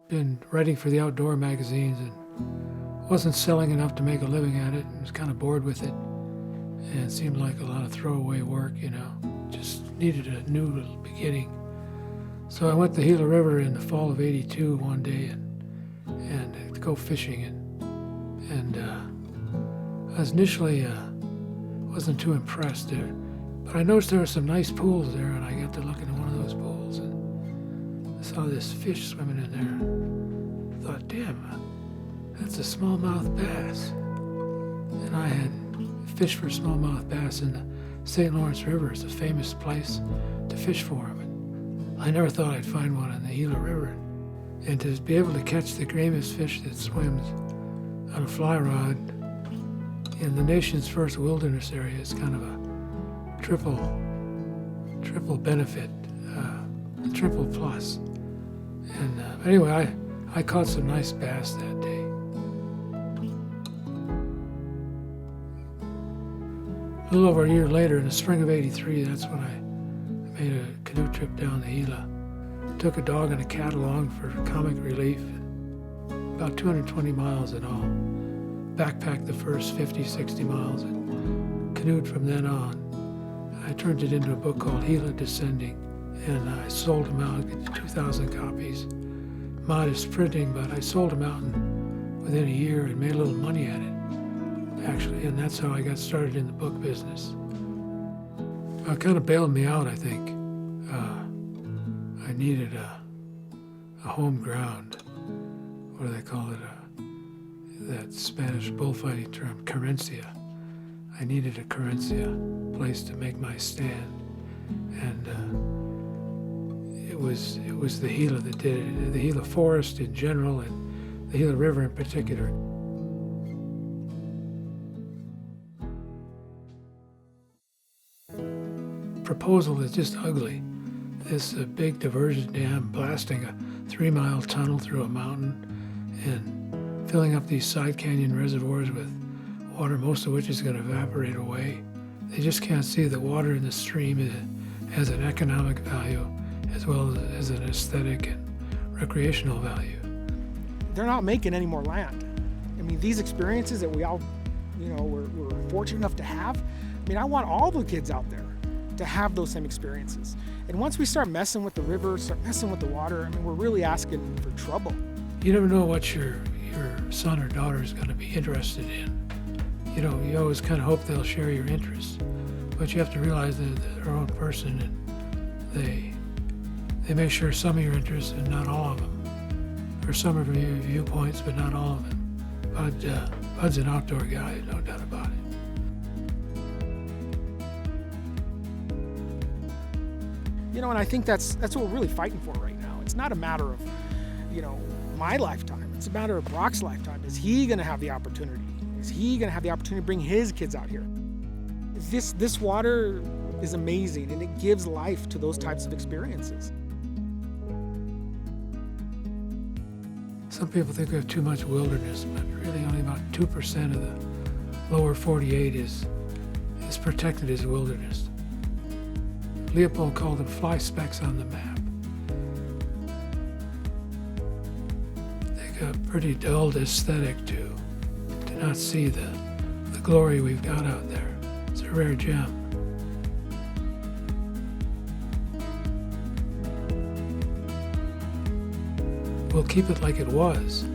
been writing for the outdoor magazines and wasn't selling enough to make a living at it. I was kind of bored with it. And it seemed like a lot of throwaway work, just needed a new little beginning. So I went to the Gila River in the fall of '82 one day and to go fishing. And I was initially wasn't too impressed there. But I noticed there were some nice pools there, and I got to look into one of those pools, and I saw this fish swimming in there. I thought, damn, that's a smallmouth bass. And I had fished for smallmouth bass in the St. Lawrence River. It's a famous place to fish for them. And I never thought I'd find one in the Gila River. And to be able to catch the greatest fish that swims on a fly rod in the nation's first wilderness area is kind of a triple benefit, triple plus. And anyway, I caught some nice bass that day. A little over a year later, in the spring of '83, that's when I made a canoe trip down the Gila. Took a dog and a cat along for comic relief, about 220 miles in all. Backpacked the first 50, 60 miles and canoed from then on. I turned it into a book called Gila Descending, and I sold them out, 2,000 copies. Modest printing, but I sold them out within a year and made a little money at it, actually, and that's how I got started in the book business. It kind of bailed me out, I think. I needed a home ground, what do they call it, that Spanish bullfighting term, querencia. I needed a querencia, place to make my stand, and it was the Gila that did it, the Gila forest in general and the Gila River in particular. Proposal is just ugly. This big diversion dam blasting a 3-mile tunnel through a mountain and filling up these side canyon reservoirs with water, most of which is going to evaporate away. They just can't see that water in the stream has an economic value as well as an aesthetic and recreational value. They're not making any more land. I mean, these experiences that we all, we're fortunate enough to have, I want all the kids out there to have those same experiences. And once we start messing with the river, start messing with the water, we're really asking for trouble. You never know what your son or daughter is going to be interested in. You always kind of hope they'll share your interests, but you have to realize that they're their own person, and they may share some of your interests and not all of them, or some of your viewpoints, but not all of them. Bud's an outdoor guy, no doubt about it. And I think that's what we're really fighting for right now. It's not a matter of, my lifetime. It's a matter of Brock's lifetime. Is he going to have the opportunity? Is he going to have the opportunity to bring his kids out here? This water is amazing, and it gives life to those types of experiences. Some people think we have too much wilderness, but really only about 2% of the lower 48 is protected as wilderness. Leopold called them fly specks on the map. They got pretty dulled aesthetic to not see the glory we've got out there. It's a rare gem. We'll keep it like it was.